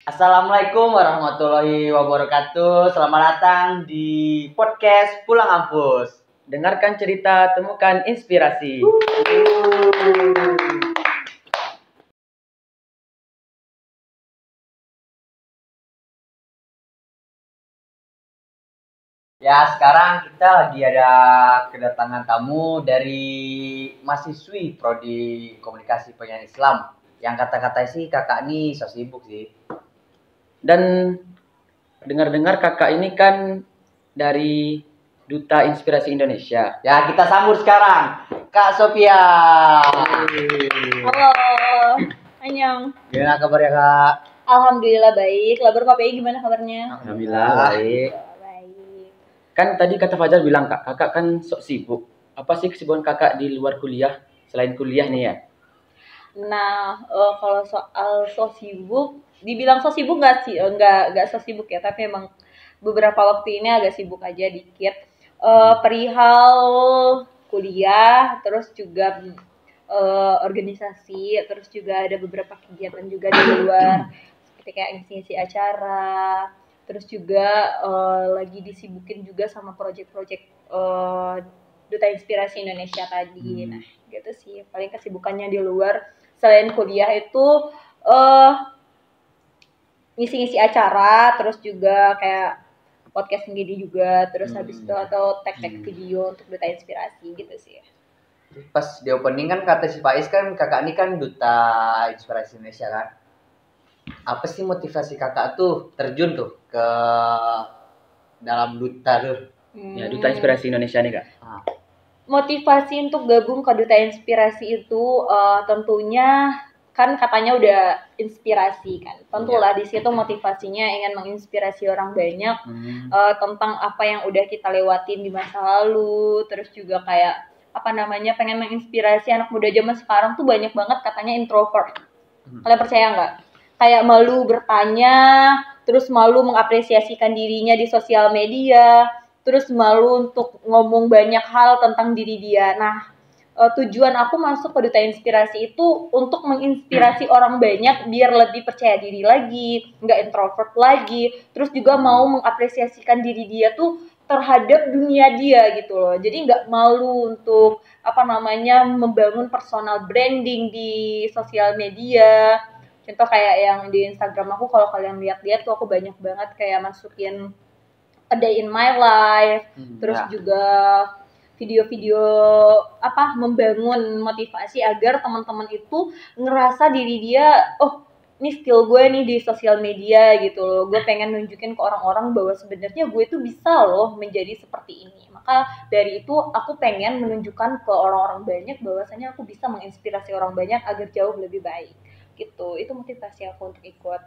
Assalamualaikum warahmatullahi wabarakatuh. Selamat datang di podcast Pulang Kampus. Dengarkan cerita, temukan inspirasi. Ya, sekarang kita lagi ada kedatangan tamu dari mahasiswi Prodi Komunikasi Pendidikan Islam. Yang kata-kata sih kakak nih so sibuk sih. Dan dengar-dengar kakak ini kan dari Duta Inspirasi Indonesia. Ya, kita sambut sekarang Kak Sophia. Halo, Anyong. Gimana kabarnya Kak? Alhamdulillah baik. Kabar KPI gimana kabarnya? Alhamdulillah baik. Baik. Kan tadi kata Fajar bilang kakak kan sok sibuk. Apa sih kesibukan kakak di luar kuliah selain kuliah nih ya? Nah, kalau soal so sibuk, dibilang so sibuk nggak sih? Nggak so sibuk ya, tapi emang beberapa waktu ini agak sibuk aja dikit. Perihal kuliah, terus juga organisasi, terus juga ada beberapa kegiatan juga di luar, seperti kayak ngisi acara, terus juga lagi disibukin juga sama proyek-proyek Duta Inspirasi Indonesia tadi. Nah, gitu sih. Paling kesibukannya di luar selain kuliah itu ngisi-ngisi acara, terus juga kayak podcast sendiri juga, terus habis itu atau tag-tag video untuk Duta Inspirasi gitu sih. Pas di opening kan kata si Faiz kan kakak ini kan Duta Inspirasi Indonesia kan. Apa sih motivasi kakak tuh terjun tuh ke dalam duta tuh? Ya, Duta Inspirasi Indonesia nih kak. Motivasi untuk gabung ke Duta Inspirasi itu tentunya kan katanya udah inspirasi kan. Tentulah di situ motivasinya ingin menginspirasi orang banyak tentang apa yang udah kita lewatin di masa lalu, terus juga kayak pengen menginspirasi anak muda zaman sekarang tuh banyak banget katanya introvert. Kalian percaya nggak? Kayak malu bertanya, terus malu mengapresiasikan dirinya di sosial media, terus malu untuk ngomong banyak hal tentang diri dia. Nah, tujuan aku masuk ke Duta Inspirasi itu untuk menginspirasi orang banyak biar lebih percaya diri lagi, nggak introvert lagi, terus juga mau mengapresiasikan diri dia tuh terhadap dunia dia gitu loh. Jadi nggak malu untuk membangun personal branding di sosial media. Contoh kayak yang di Instagram aku, kalau kalian lihat-lihat tuh aku banyak banget kayak masukin a day in my life, terus juga video-video membangun motivasi agar teman-teman itu ngerasa diri dia, oh ini skill gue nih di sosial media gitu loh, gue pengen nunjukin ke orang-orang bahwa sebenarnya gue tuh bisa loh menjadi seperti ini. Maka dari itu aku pengen menunjukkan ke orang-orang banyak bahwasanya aku bisa menginspirasi orang banyak agar jauh lebih baik gitu. Itu motivasi aku untuk ikut.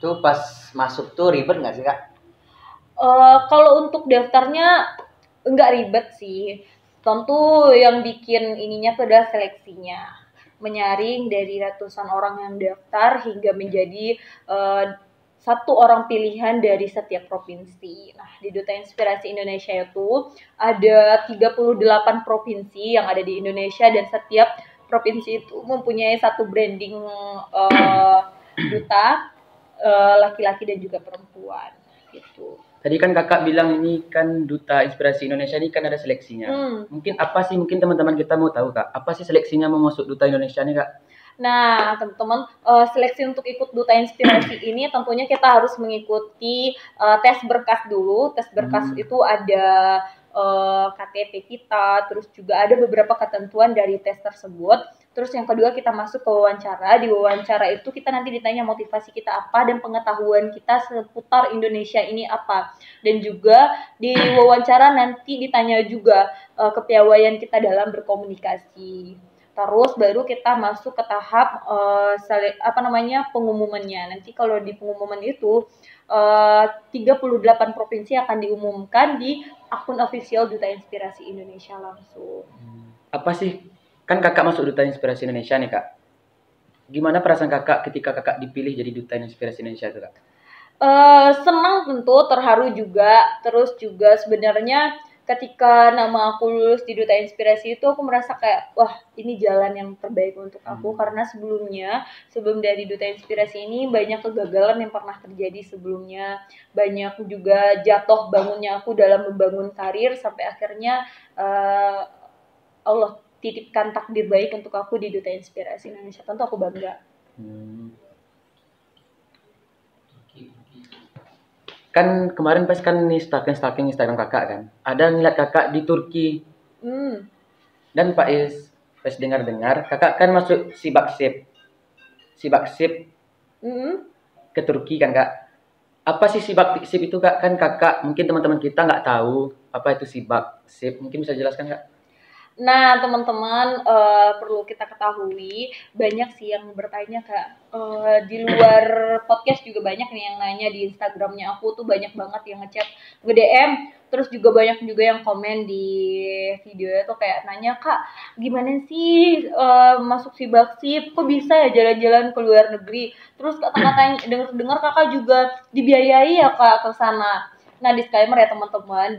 Tuh pas masuk tuh ribet nggak sih kak? Kalau untuk daftarnya enggak ribet sih. Tentu yang bikin ininya tuh adalah seleksinya. Menyaring dari ratusan orang yang daftar hingga menjadi satu orang pilihan dari setiap provinsi. Nah, di Duta Inspirasi Indonesia itu ada 38 provinsi yang ada di Indonesia, dan setiap provinsi itu mempunyai satu branding duta, laki-laki dan juga perempuan gitu. Tadi kan kakak bilang ini kan Duta Inspirasi Indonesia ini kan ada seleksinya. Mungkin teman-teman kita mau tahu kak, apa sih seleksinya mau masuk Duta Indonesia nih kak? Nah, teman-teman, seleksi untuk ikut Duta Inspirasi ini tentunya kita harus mengikuti tes berkas dulu. Tes berkas itu ada KTP kita, terus juga ada beberapa ketentuan dari tes tersebut. Terus yang kedua kita masuk ke wawancara. Di wawancara itu kita nanti ditanya motivasi kita apa dan pengetahuan kita seputar Indonesia ini apa. Dan juga di wawancara nanti ditanya juga kepiawaian kita dalam berkomunikasi. Terus baru kita masuk ke tahap pengumumannya. Nanti kalau di pengumuman itu 38 provinsi akan diumumkan di akun official Duta Inspirasi Indonesia langsung. Apa sih, kan kakak masuk Duta Inspirasi Indonesia nih kak, gimana perasaan kakak ketika kakak dipilih jadi Duta Inspirasi Indonesia itu kak? Senang tentu, terharu juga, terus juga sebenarnya ketika nama aku lulus di Duta Inspirasi itu aku merasa kayak wah ini jalan yang terbaik untuk aku, karena sebelum dari Duta Inspirasi ini banyak kegagalan yang pernah terjadi sebelumnya, banyak juga jatuh bangunnya aku dalam membangun karir sampai akhirnya Allah titipkan takdir baik untuk aku di Duta Inspirasi Indonesia. Tentu aku bangga. Kan kemarin pas kan nih stalking Instagram kakak kan, ada ngeliat kakak di Turki. Dan Pak Is pas dengar kakak kan masuk Sibaksip ke Turki kan kak. Apa sih Sibaksip itu kak? Kan kakak mungkin teman-teman kita nggak tahu apa itu Sibaksip, mungkin bisa jelaskan kak? Nah, teman-teman, perlu kita ketahui, banyak sih yang bertanya Kak, di luar podcast juga banyak nih yang nanya di Instagramnya aku tuh, banyak banget yang ngechat, nge-DM, terus juga banyak juga yang komen di videonya tuh kayak nanya, "Kak, gimana sih masuk Sibaksip? Kok bisa ya jalan-jalan ke luar negeri? Terus katanya dengar Kakak juga dibiayai ya Kak ke sana?" Nah, disclaimer ya teman-teman,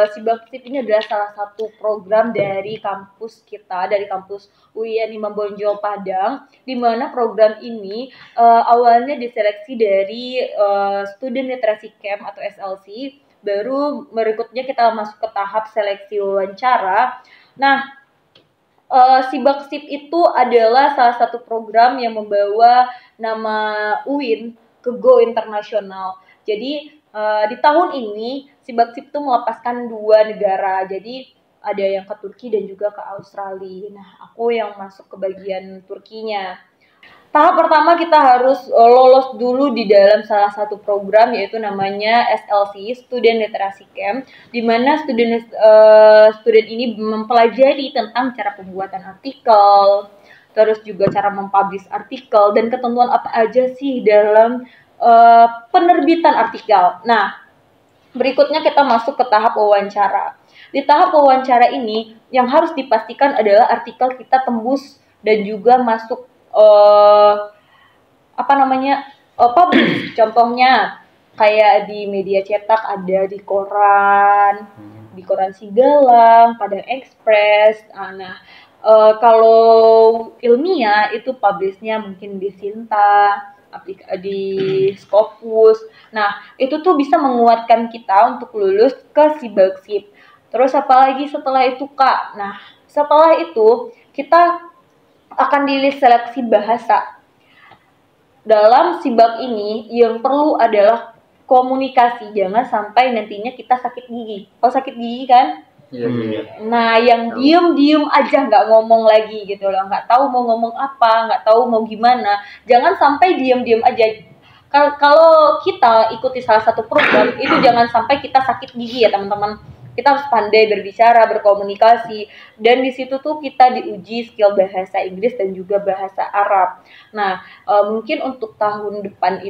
Sibaksip ini adalah salah satu program dari kampus kita, dari kampus UIN Imam Bonjol Padang, di mana program ini awalnya diseleksi dari Student Literacy Camp atau SLC, baru berikutnya kita masuk ke tahap seleksi wawancara. Nah, Sibaksip itu adalah salah satu program yang membawa nama UIN ke Go Internasional. Jadi di tahun ini Sibaksip itu melepaskan 2 negara, jadi ada yang ke Turki dan juga ke Australia. Nah, aku yang masuk ke bagian Turkinya. Tahap pertama kita harus lolos dulu di dalam salah satu program, yaitu namanya SLC, Student Literacy Camp, di mana student ini mempelajari tentang cara pembuatan artikel, terus juga cara mempublish artikel, dan ketentuan apa aja sih dalam penerbitan artikel. Nah, berikutnya kita masuk ke tahap wawancara. Di tahap wawancara ini yang harus dipastikan adalah artikel kita tembus dan juga masuk publish. Contohnya kayak di media cetak, ada di koran Sigalang, Padang Express. Nah, kalau ilmiah itu publishnya mungkin di Sinta, di Scopus. Nah, itu tuh bisa menguatkan kita untuk lulus ke Sibaksip. Terus apalagi setelah itu Kak? Nah, setelah itu kita akan diseleksi bahasa. Dalam Sibak ini yang perlu adalah komunikasi, jangan sampai nantinya kita sakit gigi. Kalau sakit gigi kan? Nah, yang diem aja nggak ngomong lagi gitu loh, nggak tahu mau ngomong apa, nggak tahu mau gimana. Jangan sampai diem aja. Kalau kita ikuti salah satu program itu jangan sampai kita sakit gigi ya teman-teman. Kita harus pandai berbicara, berkomunikasi, dan di situ tuh kita diuji skill bahasa Inggris dan juga bahasa Arab. Nah, mungkin untuk tahun depan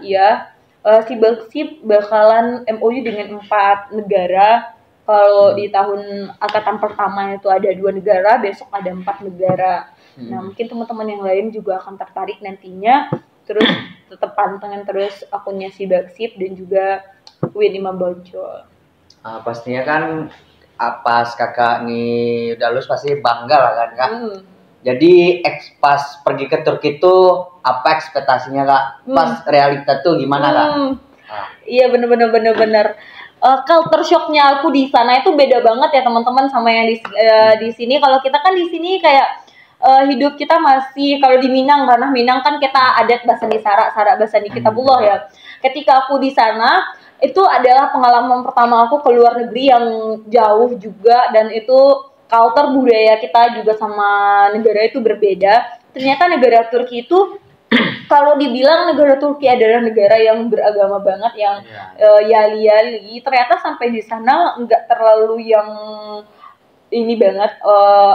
ya Sibaksip bakalan MOU dengan 4 negara. Kalau di tahun angkatan pertama itu ada 2 negara, besok ada 4 negara. Nah, mungkin teman-teman yang lain juga akan tertarik nantinya. Terus tetap pantengin terus akunnya Sibaksip dan juga UIN Imam Bonjol. Pastinya kan pas kakak nih udah lulus pasti bangga lah kan kak. Jadi pas pergi ke Turki itu apa ekspektasinya kak? Pas realita tuh gimana kak? Iya bener. Culture shocknya aku di sana itu beda banget ya teman-teman sama yang di sini. Kalau kita kan di sini kayak hidup kita masih, kalau di Minang, ranah Minang kan kita adat Basani Sara Basani Kitabullah ya. Ketika aku di sana itu adalah pengalaman pertama aku ke luar negeri yang jauh juga, dan itu culture budaya kita juga sama negara itu berbeda. Ternyata negara Turki itu kalau dibilang negara Turki adalah negara yang beragama banget, yang yali-yali, ternyata sampai di sana nggak terlalu yang ini banget,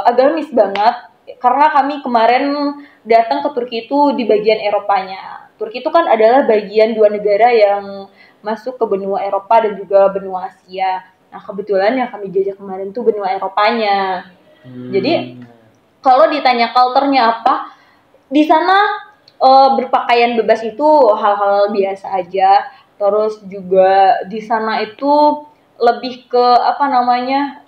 agamis banget. Karena kami kemarin datang ke Turki itu di bagian Eropanya. Turki itu kan adalah bagian 2 negara yang masuk ke benua Eropa dan juga benua Asia. Nah, kebetulan yang kami jajah kemarin tuh benua Eropanya. Jadi kalau ditanya culture-nya apa, di sana berpakaian bebas itu hal-hal biasa aja. Terus juga di sana itu lebih ke apa namanya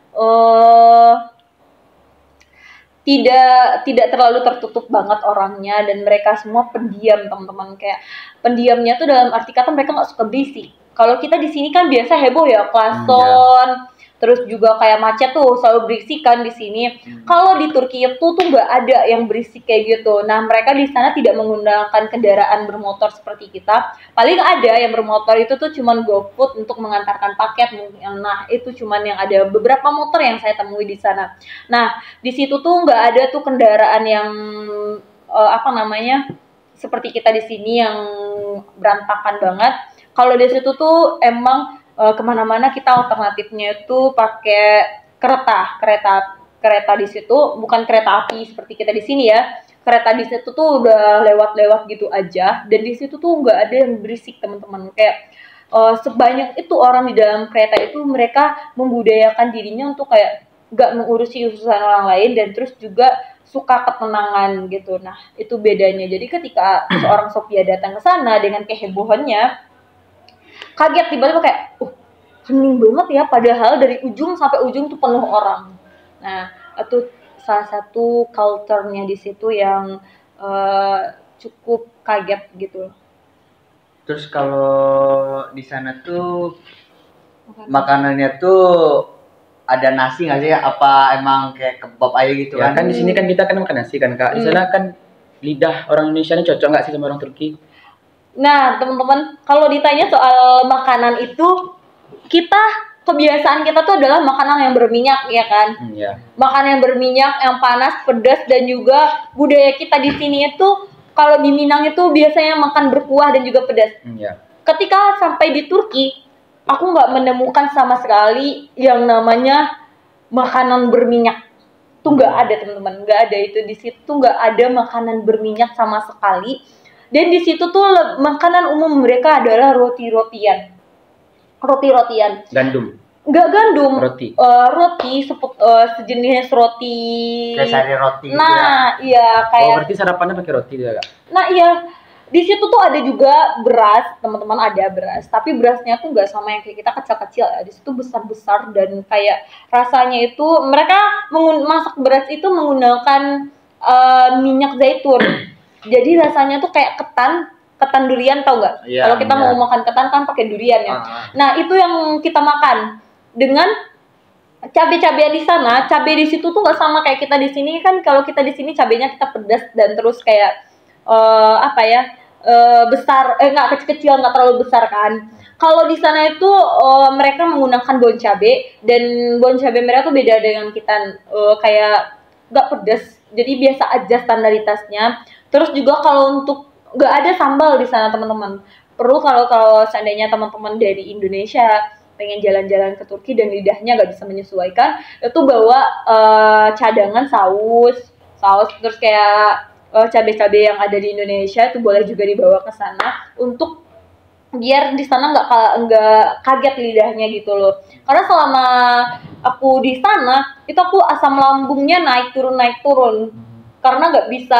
tidak terlalu tertutup banget orangnya, dan mereka semua pendiam teman-teman. Kayak pendiamnya tuh dalam arti kata mereka nggak suka berisik. Kalau kita di sini kan biasa heboh ya, klason, terus juga kayak macet tuh selalu berisik kan di sini. Kalau di Turki itu tuh nggak ada yang berisik kayak gitu. Nah mereka di sana tidak menggunakan kendaraan bermotor seperti kita. Paling ada yang bermotor itu tuh cuman GoFood untuk mengantarkan paket. Nah itu cuman yang ada beberapa motor yang saya temui di sana. Nah di situ tuh nggak ada tuh kendaraan yang apa namanya seperti kita di sini yang berantakan banget. Kalau di situ tuh emang kemana-mana kita alternatifnya itu pakai kereta di situ, bukan kereta api seperti kita di sini ya. Kereta di situ tuh udah lewat-lewat gitu aja, dan di situ tuh nggak ada yang berisik teman-teman. Kayak sebanyak itu orang di dalam kereta itu, mereka membudayakan dirinya untuk kayak nggak mengurusi urusan orang lain, dan terus juga suka ketenangan gitu. Nah itu bedanya. Jadi ketika seorang Sophia datang ke sana dengan kehebohannya, kaget tiba-tiba kayak hening banget ya, padahal dari ujung sampai ujung tuh penuh orang. Nah itu salah satu culture-nya di situ yang cukup kaget gitu. Terus kalau di sana tuh makanannya tuh ada nasi nggak sih? Apa emang kayak kebab aja gitu Ya kan? kan di sini kan kita kan makan nasi kan Kak. Di sana kan lidah orang Indonesia ini cocok nggak sih sama orang Turki? Nah teman-teman, kalau ditanya soal makanan itu, kebiasaan kita tuh adalah makanan yang berminyak ya kan. Iya. Makanan yang berminyak, yang panas, pedas, dan juga budaya kita di sini itu kalau di Minang itu biasanya makan berkuah dan juga pedas. Iya. Ketika sampai di Turki, aku nggak menemukan sama sekali yang namanya makanan berminyak. Tuh nggak ada teman-teman, nggak ada itu. Di situ nggak ada makanan berminyak sama sekali. Dan di situ tuh makanan umum mereka adalah roti-rotian. Gandum. Nggak gandum. Roti. Sejenis roti. Kayak sari roti. Nah, iya kayak. Oh berarti sarapannya pakai roti juga Kak? Nah iya, di situ tuh ada juga beras, teman-teman, ada beras. Tapi berasnya tuh nggak sama yang kayak kita kecil-kecil ya. Di situ besar-besar, dan kayak rasanya itu mereka masak beras itu menggunakan minyak zaitun. Jadi rasanya tuh kayak ketan durian, tau nggak? Iya, Kalau kita iya. mau makan ketan kan pakai durian ya. Nah itu yang kita makan dengan cabai-cabean di sana. Cabai di situ tuh nggak sama kayak kita di sini kan. Kalau kita di sini cabainya kita pedas dan terus kayak besar, nggak kecil-kecil, nggak terlalu besar kan. Kalau di sana itu mereka menggunakan bon cabai, dan bon cabai mereka tuh beda dengan kita, kayak nggak pedas, jadi biasa aja standaritasnya. Terus juga kalau untuk nggak ada sambal di sana teman-teman. Perlu kalau seandainya teman-teman dari Indonesia pengen jalan-jalan ke Turki dan lidahnya nggak bisa menyesuaikan, itu bawa cadangan saus, terus kayak cabai-cabai yang ada di Indonesia itu boleh juga dibawa ke sana untuk biar di sana nggak kaget lidahnya gitu loh. Karena selama aku di sana itu aku asam lambungnya naik turun karena nggak bisa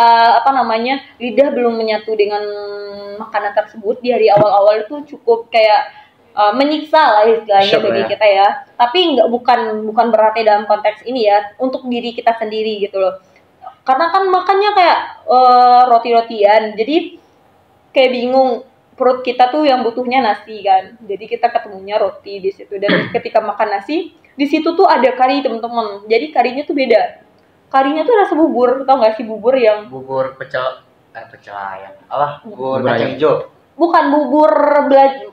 lidah belum menyatu dengan makanan tersebut. Di hari awal-awal itu cukup kayak menyiksa lah istilahnya Shock bagi ya. kita ya. Tapi bukan berarti dalam konteks ini ya, untuk diri kita sendiri gitu loh. Karena kan makannya kayak roti-rotian, jadi kayak bingung, perut kita tuh yang butuhnya nasi kan, jadi kita ketemunya roti di situ. Dan ketika makan nasi di situ tuh ada kari teman-teman, jadi karinya tuh beda. Karinya tuh rasa bubur, tau nggak sih bubur yang Bubur pecel ayam. Apa? Bubur Bubur kacang ayam. hijau. bukan bubur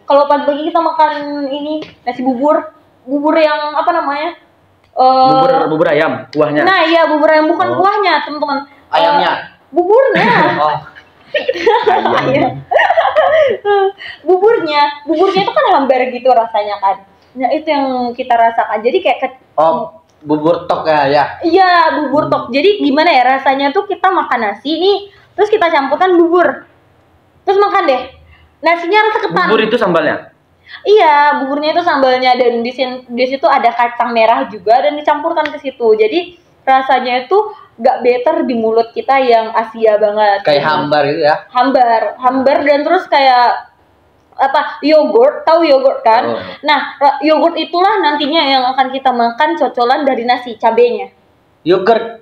kalau pagi-pagi kita makan ini nasi bubur yang apa namanya? Bubur ayam, kuahnya. Nah iya, bubur ayam, bukan Oh. kuahnya teman-teman. Ayamnya. Buburnya. Oh, Iya. buburnya itu kan hambar gitu rasanya kan. Nah itu yang kita rasakan, jadi kayak bubur tok ya. iya, bubur tok. Jadi gimana ya rasanya tuh, kita makan nasi nih terus kita campurkan bubur, terus makan deh nasinya rasa ketan. Bubur itu sambalnya. Iya, buburnya itu sambalnya, dan di situ ada kacang merah juga dan dicampurkan ke situ. Jadi rasanya itu nggak better di mulut kita yang Asia banget. Kayak hambar gitu ya. Hambar, dan terus kayak yogurt, tahu yogurt kan? Oh. Nah, yogurt itulah nantinya yang akan kita makan cocolan dari nasi cabenya. Yogurt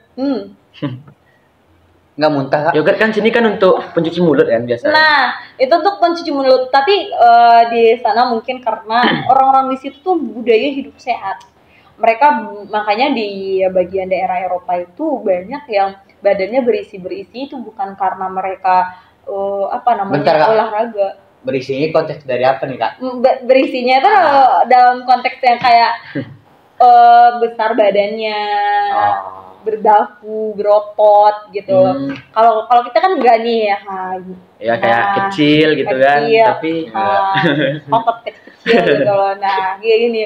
nggak muntah Kak? Yogurt kan sini kan untuk pencuci mulut kan biasa. Nah, itu untuk pencuci mulut. Tapi di sana mungkin karena orang-orang di situ tuh budaya hidup sehat. Mereka makanya di bagian daerah Eropa itu banyak yang badannya berisi-berisi itu bukan karena mereka Bentar, Kak. olahraga. Berisinya konteks dari apa nih Kak? Berisinya itu dalam konteks yang kayak besar badannya, berdaku, berotot gitu. Kalau kita kan enggak nih ya kayak kecil gitu kan, tapi otot kecil gitu loh. Nah, kayak gini.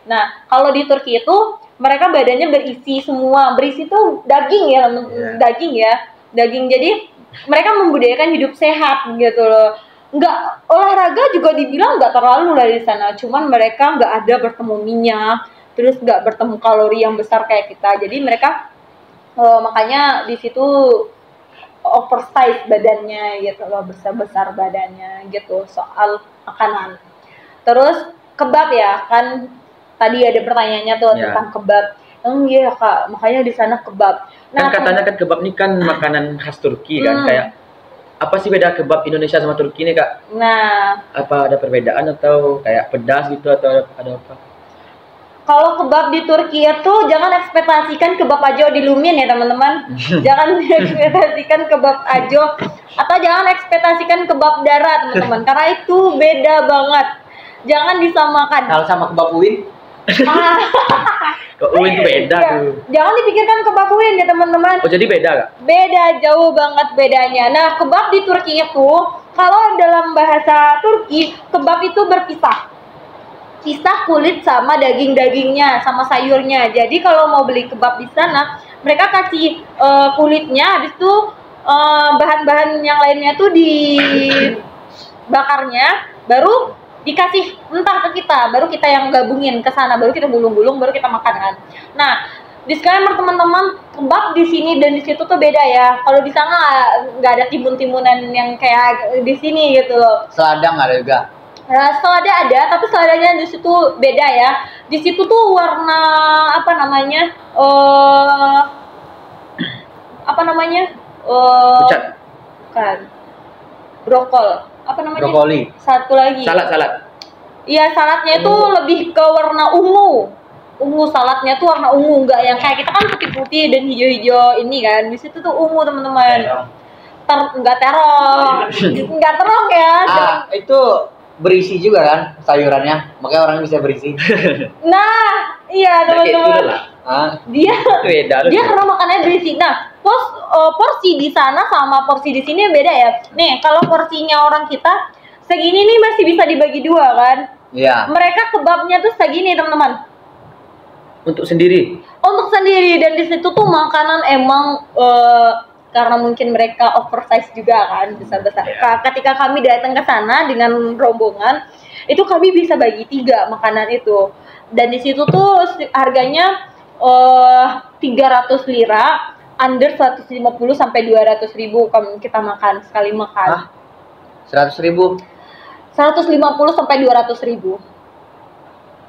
Nah, kalau di Turki itu mereka badannya berisi semua. Berisi tuh daging ya, daging. Jadi mereka membudayakan hidup sehat gitu loh. Enggak, olahraga juga dibilang enggak terlalu lah di sana. Cuman mereka enggak ada bertemu minyak, terus enggak bertemu kalori yang besar kayak kita. Jadi mereka makanya di situ oversize badannya gitu loh, besar-besar badannya gitu soal makanan. Terus kebab ya kan tadi ada pertanyaannya tuh tentang kebab. Iya Kak, makanya di sana kebab. Nah, kan katanya kan kebab ini kan makanan khas Turki kan, kayak apa sih beda kebab Indonesia sama Turki nih Kak? Nah, apa ada perbedaan atau kayak pedas gitu atau ada apa? Kalau kebab di Turki itu jangan ekspektasikan kebab ajo dilumin ya teman-teman. Jangan ekspektasikan kebab ajo atau jangan ekspektasikan kebab darah teman-teman, karena itu beda banget. Jangan disamakan. Kalau sama kebab uin? Kok uin itu beda tuh. Jangan dipikirkan kebab uin ya teman-teman. Oh jadi beda Kak? Beda, jauh banget bedanya. Nah, kebab di Turki itu kalau dalam bahasa Turki, kebab itu berpisah. Pisah kulit sama daging-dagingnya, sama sayurnya. Jadi kalau mau beli kebab di sana, mereka kasih kulitnya, habis itu bahan-bahan yang lainnya tuh dibakarnya, baru dikasih mentah ke kita, baru kita yang gabungin ke sana, baru kita gulung-gulung, baru kita makan kan. Nah, disclaimer teman-teman, kebab di sini dan di situ tuh beda ya. Kalau di sana nggak ada timun-timunan yang kayak di sini gitu loh. Selada nggak ada juga? Selada ada, tapi seladanya di situ beda ya. Di situ tuh warna apa namanya? Pucat. Bukan. Brokol. Apa namanya? Brokoli. Satu lagi. Salad. Iya, saladnya itu lebih ke warna ungu. Saladnya tuh warna ungu, enggak yang kayak kita kan putih-putih dan hijau-hijau ini kan. Di situ tuh ungu, teman-teman. Enggak terong. Enggak terong ya. Itu berisi juga kan sayurannya, makanya orang bisa berisi. Nah, iya teman-teman. Dia karena makannya berisi. Nah, porsi di sana sama porsi di sini beda ya. Nih, kalau porsinya orang kita segini nih masih bisa dibagi dua kan? Iya. Mereka kebabnya tuh segini teman-teman. Untuk sendiri Dan di situ tuh makanan emang karena mungkin mereka oversize juga kan, besar-besar. Ketika kami datang ke sana dengan rombongan, itu kami bisa bagi 3 makanan itu. Dan di situ tuh harganya 300 lira, under 150 sampai 200 ribu kita makan sekali makan. 100 ribu? 150 sampai 200 ribu.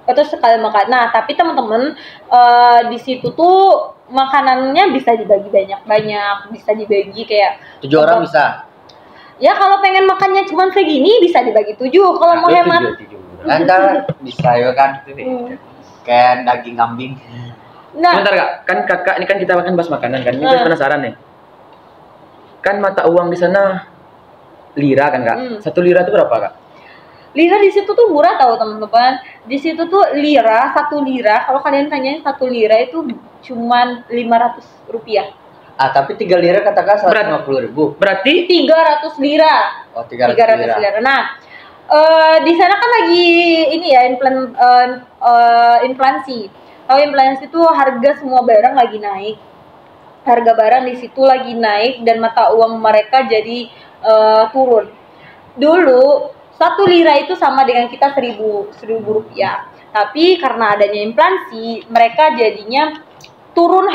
Itu sekali makan. Nah, tapi teman-teman di situ tuh makanannya bisa dibagi banyak-banyak, bisa dibagi kayak 7 orang bisa. Ya kalau pengen makannya cuma segini bisa dibagi 7. Kalau mau hemat Ntar bisa ya kan. Kayak daging kambing. Nah, sebentar Kak, kan Kakak ini kan kita makan bahas makanan kan. Ini penasaran nih. Kan mata uang di sana lira kan Kak? 1 lira itu berapa Kak? Lira di situ tuh murah tahu teman-teman. Di situ tuh 1 lira, kalau kalian tanyain 1 lira itu cuman 500 rupiah. Tapi 3 lira katakan 150 ribu. Berarti 300 lira. Oh, 300 lira. Nah, di sana kan lagi ini ya inflasi. Kalau inflasi itu harga semua barang lagi naik. Harga barang di situ lagi naik dan mata uang mereka jadi turun. Dulu 1 lira itu sama dengan kita 1000 rupiah. Tapi karena adanya inflasi, mereka jadinya turun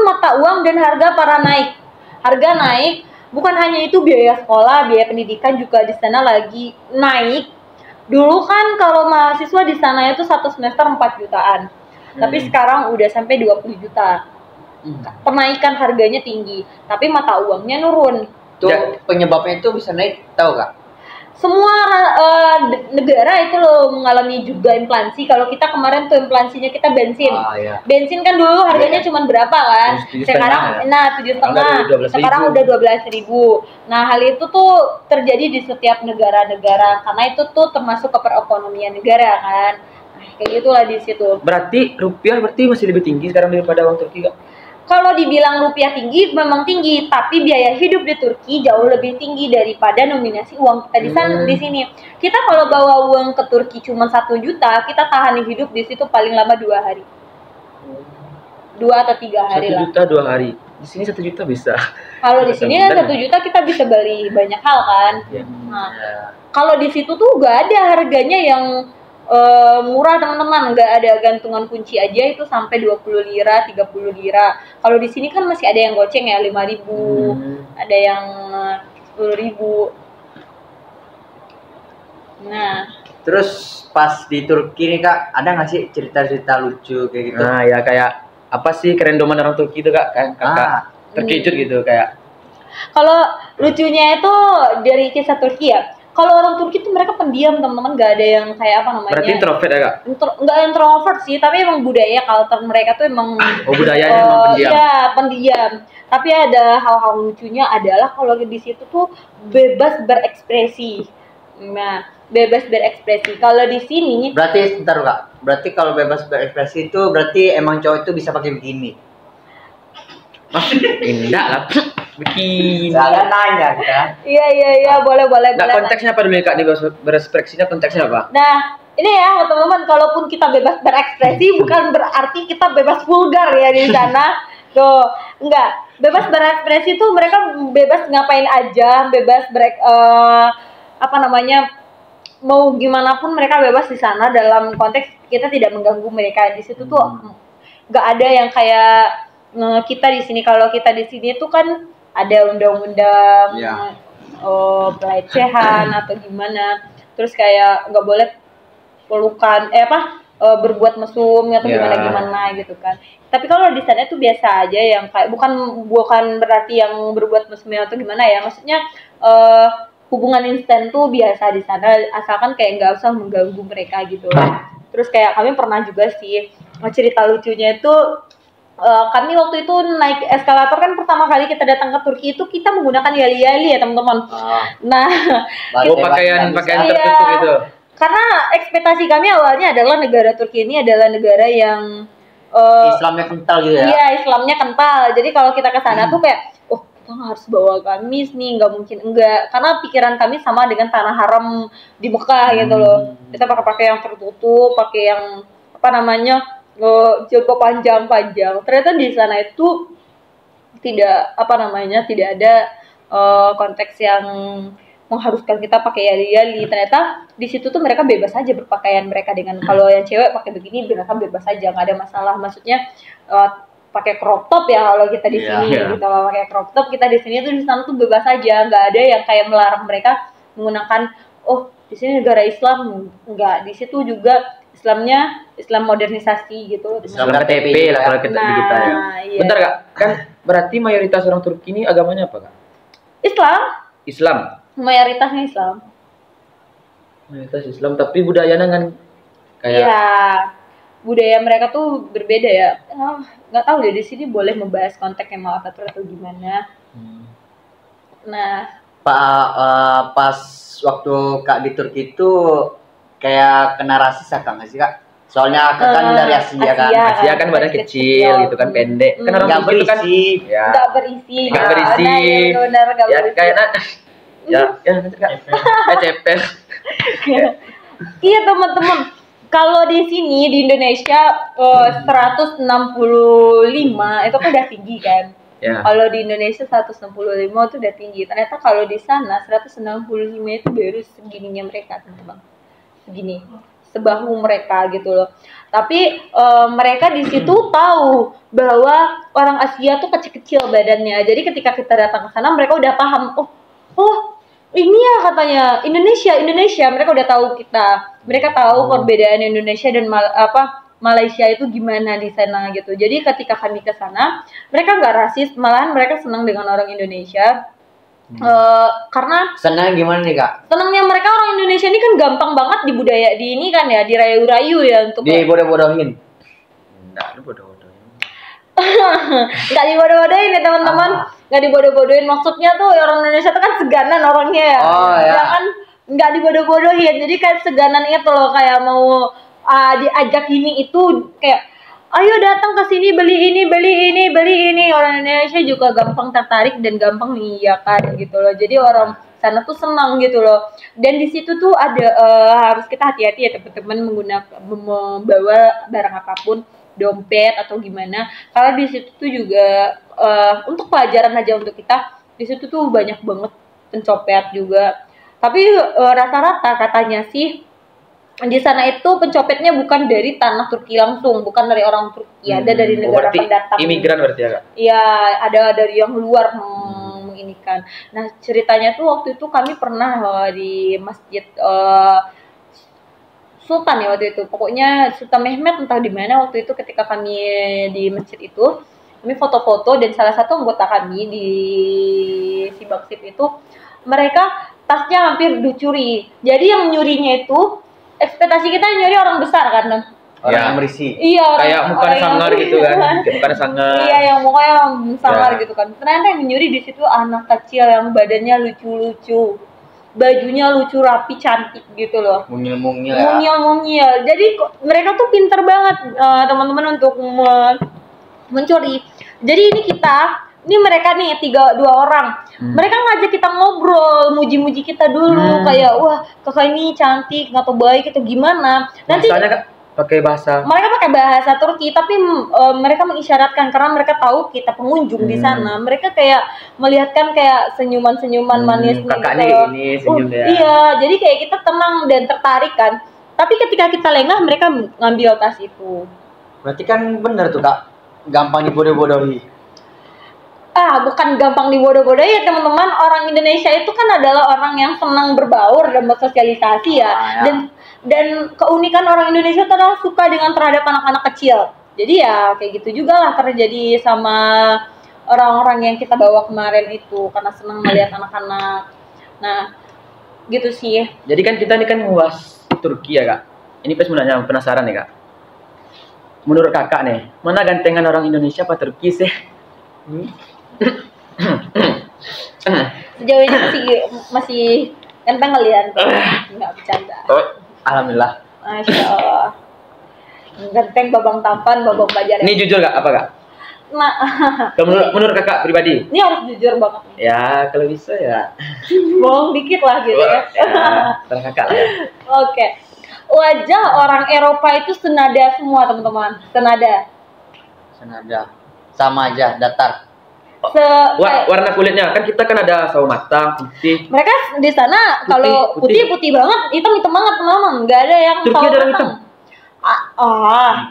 mata uang dan harga naik. Harga naik Bukan hanya itu, biaya sekolah, biaya pendidikan juga di sana lagi naik. Dulu kan kalau mahasiswa di sana itu satu semester 4 jutaan. Tapi sekarang udah sampai 20 juta. Penaikan harganya tinggi, tapi mata uangnya nurun. Tuh penyebabnya itu bisa naik, tahu Kak? Semua negara itu loh mengalami juga inflasi. Kalau kita kemarin tuh inflasinya kita bensin. Iya. Bensin kan dulu harganya cuma berapa kan? Sekarang 7,5. Sekarang udah 12.000. Nah, hal itu tuh terjadi di setiap negara-negara karena itu tuh termasuk ke perekonomian negara kan. Nah, kayak gitulah di situ. Berarti rupiah masih lebih tinggi sekarang daripada uang Turki, Kak? Kalau dibilang rupiah tinggi, memang tinggi, tapi biaya hidup di Turki jauh lebih tinggi daripada nominasi uang kita di sana di sini. Kita kalau bawa uang ke Turki cuma 1 juta, kita tahan hidup di situ paling lama 2 hari. 2 atau 3 hari 1 lah. 1 juta 2 hari. Di sini 1 juta bisa. Kalau di sini kan 1 juta kita bisa beli banyak hal kan. Nah, kalau di situ tuh gak ada harganya yang murah teman-teman, nggak ada gantungan kunci aja itu sampai 20 lira, 30 lira. Kalau di sini kan masih ada yang goceng ya 5.000, ada yang 10.000. Nah, terus pas di Turki nih Kak, ada nggak sih cerita-cerita lucu kayak gitu? Nah, ya kayak apa sih kerendoman orang Turki itu, Kak? Kan Kakak terkejut gitu kayak. Kalau lucunya itu dari kisah Turki ya. Kalau orang Turki tuh mereka pendiam teman-teman, gak ada yang kayak apa namanya. Berarti introvert ya Kak? Nggak introvert sih, tapi emang budaya culture mereka tuh emang. Budayanya emang pendiam. Iya, pendiam. Tapi ada hal-hal lucunya adalah kalau di situ tuh bebas berekspresi. Nah, bebas berekspresi. Kalau di sini. Berarti sebentar Kak. Berarti kalau bebas berekspresi itu berarti emang cowok itu bisa pakai begini. Enggak lah. Begini. Saya nanya kan. Iya, boleh. Nah, konteksnya apa dulu Kak? Nih berekspresinya konteksnya apa? Nah, ini ya teman-teman, kalaupun kita bebas berekspresi bukan berarti kita bebas vulgar ya di sana. Tuh, enggak. Bebas berekspresi itu mereka bebas ngapain aja, bebas mau gimana pun mereka bebas di sana dalam konteks kita tidak mengganggu mereka. Di situ tuh enggak ada yang kayak kita di sini. Kalau kita di sini tuh kan ada undang-undang pelecehan atau gimana, terus kayak nggak boleh pelukan berbuat mesum atau gimana gitu kan. Tapi kalau di sana tuh biasa aja yang kayak bukan berarti yang berbuat mesum atau gimana ya, maksudnya hubungan instan tuh biasa di sana asalkan kayak nggak usah mengganggu mereka gitu. Terus kayak kami pernah juga sih cerita lucunya itu. Kami waktu itu naik eskalator kan pertama kali kita datang ke Turki itu kita menggunakan yali-yali ya teman-teman. Nah, pakaian tertutup gitu. Karena ekspektasi kami awalnya adalah negara Turki ini adalah negara yang Islamnya kental gitu ya? Iya, Islamnya kental. Jadi kalau kita ke sana tuh kayak, kita harus bawa gamis nih, nggak mungkin enggak. Karena pikiran kami sama dengan tanah haram di Mekah gitu loh. Kita pakai yang tertutup, pakai yang jilbab panjang. Ternyata di sana itu tidak ada konteks yang mengharuskan kita pakai yali-yali. Ternyata di situ tuh mereka bebas aja berpakaian mereka dengan kalau yang cewek pakai begini mereka bebas aja, nggak ada masalah. Maksudnya pakai crop top ya kalau kita di sini kita pakai crop top, kita di sini tuh di sana tuh bebas aja, nggak ada yang kayak melarang mereka menggunakan di sini negara Islam, nggak. Di situ juga Islam modernisasi gitu. Islam KTP lah kalau kita ya. Iya. Bentar Kak, kan berarti mayoritas orang Turki ini agamanya apa Kak? Islam. Mayoritasnya Islam. Mayoritas Islam, tapi budayanya kan kayak. Iya, budaya mereka tuh berbeda ya. Nggak tahu deh di sini boleh membahas konteksnya mau apa atau gimana. Nah, pas waktu Kak di Turki itu kayak kena rasis Kak nggak sih Kak? Soalnya Kak kan dari Asia kan. Asia kan badan kecil gitu kan, pendek. Kan orang Turki itu kan nggak berisi. Benar, ya kayak cepet. Iya teman-teman. Kalau di sini di Indonesia 165 itu kan udah tinggi kan. Ya. Kalau di Indonesia 165 itu udah tinggi. Ternyata kalau di sana 165 itu baru segininya mereka teman-teman. Segini. sebahu mereka gitu loh. Tapi mereka di situ tahu bahwa orang Asia tuh kecil-kecil badannya. Jadi ketika kita datang ke sana mereka udah paham, oh ini ya katanya Indonesia. Mereka udah tahu kita. Mereka tahu perbedaan Indonesia dan Malaysia itu gimana di sana gitu. Jadi ketika kami ke sana, mereka nggak rasis, malahan mereka senang dengan orang Indonesia. Karena senang gimana nih Kak? senangnya mereka orang Indonesia ini kan gampang banget di ini kan ya, dirayu-rayu ya untuk dibodoh-bodohin. Enggak, lu bodoh-bodohin. Nggak dibodoh-bodohin ya teman-teman, nggak dibodoh-bodohin. Maksudnya tuh orang Indonesia tuh kan seganan orangnya ya. Ya kan nggak dibodoh-bodohin, jadi kayak seganan itu loh, kayak mau diajak ini itu kayak ayo datang ke sini beli ini. Orang Indonesia juga gampang tertarik dan gampang mengiyakan gitu loh. Jadi orang sana tuh senang gitu loh. Dan di situ tuh ada harus kita hati-hati ya teman-teman membawa barang apapun, dompet atau gimana. Karena di situ tuh juga untuk pelajaran aja untuk kita. Di situ tuh banyak banget pencopet juga. Tapi rata-rata katanya sih di sana itu pencopetnya bukan dari tanah Turki langsung, bukan dari orang Turki, ada dari negara pendatang. Imigran berarti ya Kak? Iya, ada dari yang luar menginikan. Nah ceritanya tuh waktu itu kami pernah di masjid Sultan ya waktu itu, pokoknya Sultan Mehmet entah di mana waktu itu. Ketika kami di masjid itu, kami foto-foto dan salah satu anggota kami di Sibaksip itu, mereka tasnya hampir dicuri. Jadi yang nyurinya itu ekspektasi kita nyuri orang besar kan, orang yang berisi. Iya, kayak muka sangar gitu kan, muka sangar. Iya, yang mukanya sangar gitu kan. Ternyata yang nyuri di situ anak kecil yang badannya lucu-lucu, bajunya lucu, rapi, cantik gitu loh. Mungil. Jadi mereka tuh pinter banget teman-teman untuk mencuri. Jadi ini mereka nih dua orang. Mereka ngajak kita ngobrol, muji-muji kita dulu, kayak wah kakak ini cantik, nggak tahu baik itu gimana. Nanti pakai bahasa. Mereka pakai bahasa Turki, tapi mereka mengisyaratkan karena mereka tahu kita pengunjung di sana. Mereka kayak melihatkan kayak senyuman-senyuman manis kakaknya gitu. Ini senyum ya. Iya, jadi kayak kita tenang dan tertarik kan. Tapi ketika kita lengah, mereka ngambil tas itu. Berarti kan bener tuh Kak, gampang dibodoh-bodohi. Bukan gampang dibodoh-bodohi ya teman-teman. Orang Indonesia itu kan adalah orang yang senang berbaur dan bersosialisasi ya. Dan keunikan orang Indonesia itu adalah suka dengan terhadap anak-anak kecil. Jadi ya kayak gitu juga lah terjadi sama orang-orang yang kita bawa kemarin itu, karena senang melihat anak-anak. Nah, gitu sih. Jadi kan kita ini kan nguas Turki ya Kak. Ini penasaran nih Kak. Menurut Kakak nih, mana gantengan orang Indonesia apa Turki sih? Sejauh ini masih ganteng kalian, nggak bercanda. Alhamdulillah. Masya Allah. Ganteng, babang tampan, babang bajar. Ini jujur Kak, apa Kak? Nah, menurut Kakak pribadi? Ini harus jujur banget. Ya, kalau bisa ya. Bohong dikit lah gitu ya. Terang Kakak lah ya. Oke. Wajah orang Eropa itu senada semua teman-teman. Senada. Sama aja, datar. Warna kulitnya kan kita kan ada sawo matang, putih. Mereka di sana kalau putih banget, hitam banget teman-teman. Nggak ada yang Turki ada orang hitam.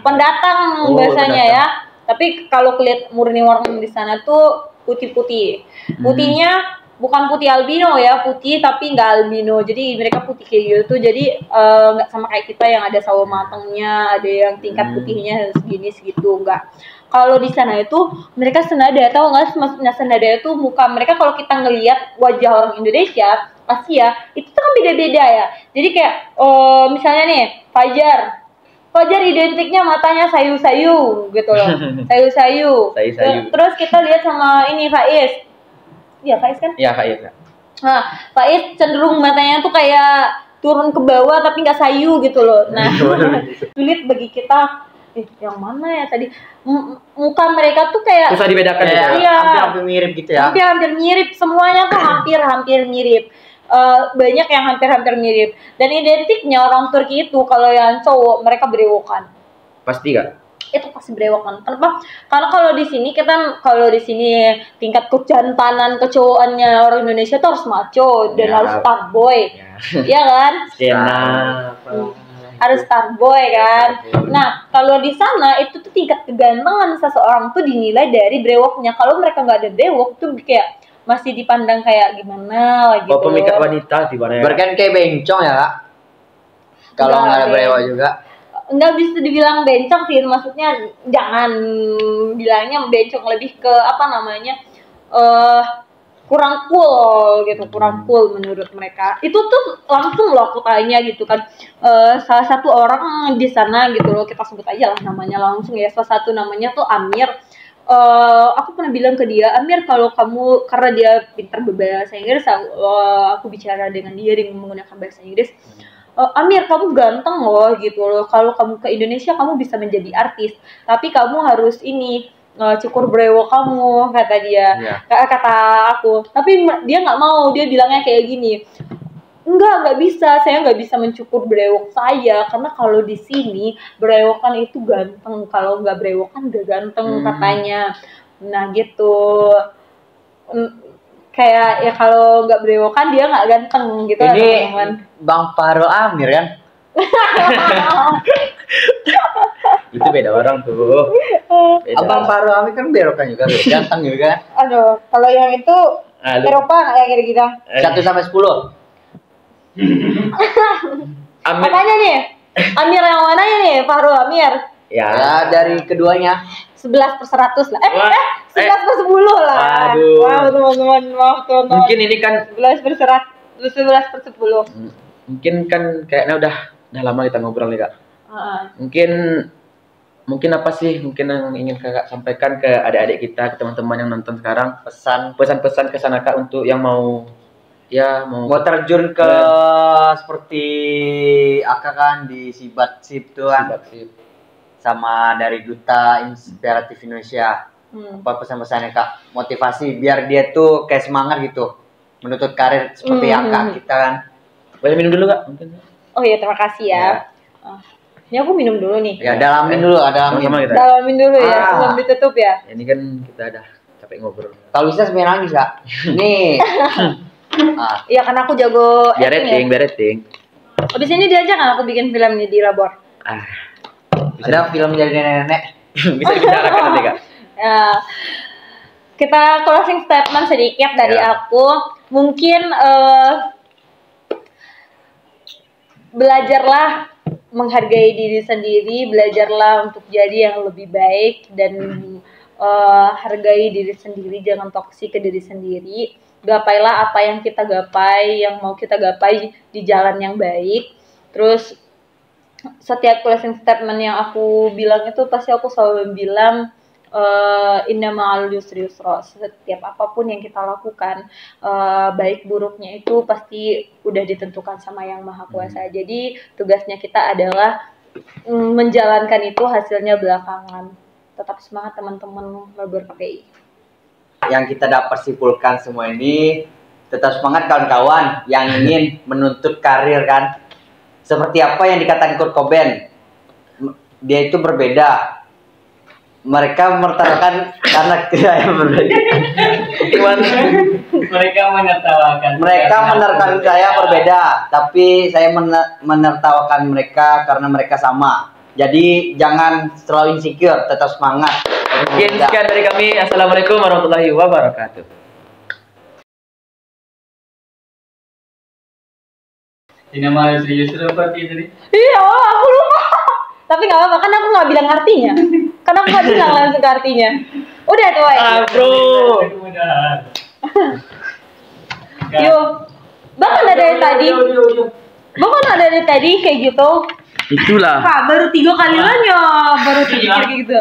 Pendatang biasanya ya. Tapi kalau kulit murni orang di sana tuh putih-putih. Putihnya bukan putih albino ya, putih tapi nggak albino. Jadi mereka putih kayak gitu. Jadi nggak sama kayak kita yang ada sawo matangnya, ada yang tingkat putihnya segini segitu, nggak. Kalau di sana itu mereka senada, tahu nggak? Maksudnya senada itu muka mereka, kalau kita ngelihat wajah orang Indonesia Asia itu tuh kan beda-beda ya. Jadi kayak misalnya nih Fajar identiknya matanya sayu-sayu gitu loh. Sayu-sayu. Terus kita lihat sama ini Faiz. Iya Faiz kan? Iya Faiz. Nah, Faiz cenderung matanya tuh kayak turun ke bawah tapi nggak sayu gitu loh. Nah, sulit bagi kita. Yang mana ya tadi? Muka mereka tuh kayak susah dibedakan ya. Iya. Hampir mirip gitu ya. Hampir mirip, semuanya tuh hampir mirip. Banyak yang hampir mirip. Dan identiknya orang Turki itu kalau yang cowok mereka berewokan. Pasti gak? Itu pasti berewokan. Kenapa? Karena kalau di sini tingkat kejantanan kecowokannya orang Indonesia tuh harus maco dan harus fuckboy. Iya kan? Skena harus star boy kan. Nah, kalau di sana itu tuh tingkat kegantengan seseorang tuh dinilai dari brewoknya. Kalau mereka nggak ada brewok tuh kayak masih dipandang kayak gimana lah gitu. Oh, pemikat wanita di mana ya? Berarti kan kayak bencong ya, Kak? Kalau nggak ada brewok juga. Nggak bisa dibilang bencong sih, maksudnya jangan bilangnya bencong, lebih ke apa namanya kurang cool gitu, kurang cool menurut mereka. Itu tuh langsung loh aku tanya gitu kan, salah satu orang di sana gitu loh, kita sebut aja lah namanya langsung ya, salah satu namanya tuh Amir. Aku pernah bilang ke dia, Amir, kalau kamu, karena dia pintar berbahasa Inggris, aku bicara dengan dia dengan menggunakan bahasa Inggris. Amir, kamu ganteng loh gitu loh. Kalau kamu ke Indonesia kamu bisa menjadi artis, tapi kamu harus ini cukur brewok kamu, kata dia. Kata aku. Tapi dia nggak mau, dia bilangnya kayak gini. Enggak bisa, saya nggak bisa mencukur brewok saya, karena kalau di sini brewokan itu ganteng, kalau nggak brewokan nggak ganteng katanya. Nah gitu. Kayak ya kalau nggak brewokan dia nggak ganteng gitu. Ini teman-teman. Bang Fahrul Amir kan? Itu beda orang tuh. Beda. Abang Fahrul Amir kan berokan juga, ganteng juga. Aduh, kalau yang itu Eropa nggak ya kira-kira? 1-10. Amir. Apanya nih? Amir yang mana nih? Fahrul Amir? Ya, dari keduanya. 11/100 lah. 11/10 lah. Waduh. Wow, teman-teman, maaf teman-teman. Mungkin ini kan 11/10. Mungkin kan kayaknya udah lama kita ngobrol nih, Kak. Mungkin apa sih mungkin yang ingin Kakak sampaikan ke adik-adik kita, ke teman-teman yang nonton sekarang, pesan-pesan ke sana, Kak, untuk yang mau terjun ke seperti Aka kan di Sibat Sip tuh kan. Sama dari Duta Inspiratif Indonesia. Apa pesan-pesannya, Kak? Motivasi biar dia tuh kayak semangat gitu menuntut karir seperti Aka kita kan. Boleh minum dulu, Kak? Mungkin. Oh iya, terima kasih ya. Ini aku minum dulu nih. Ya, dalamin dulu, Sama-sama kita. Dalamin dulu ya, sebelum ditutup ya. Ini kan kita udah capek ngobrol. Kalau bisa sampai nangis, Kak. Nih. Iya, karena aku jago Biar acting rating. Abis ini diajak kan aku bikin film nih di Labor. Ada film jadi nenek-nenek. Bisa dibicarakan nanti, Kak. Ya, kita closing statement sedikit dari aku. Mungkin belajarlah menghargai diri sendiri, belajarlah untuk jadi yang lebih baik, dan hargai diri sendiri, jangan toksik ke diri sendiri. Gapailah apa yang kita gapai, yang mau kita gapai di jalan yang baik. Terus setiap closing statement yang aku bilang itu pasti aku selalu bilang inna ma'al yusri yusra. Setiap apapun yang kita lakukan, baik buruknya itu pasti udah ditentukan sama Yang Maha Kuasa. Jadi tugasnya kita adalah menjalankan itu, hasilnya belakangan. Tetap semangat teman-teman Labor KPI. Yang kita dapat simpulkan semua ini, tetap semangat kawan-kawan yang ingin menuntut karir kan. Seperti apa yang dikatakan Kurt Cobain, dia itu berbeda. Mereka menertawakan karena saya berbeda. Mereka menertawakan saya berbeda, tapi saya menertawakan mereka karena mereka sama. Jadi jangan terlalu insecure, tetap semangat. Mungkin sekian dari kami. Assalamualaikum warahmatullahi wabarakatuh. Ini nama serius seperti tadi. Iya, aku lupa. Tapi nggak apa-apa, kan aku nggak bilang artinya. Karena aku nggak bilang langsung ke artinya. Udah tuh, Bro. Yuk, bahkan ada dari tadi. Bahkan ada dari tadi kayak gitu. Itulah. Kak, baru 3 kali lah ya, baru 3 kali kayak gitu.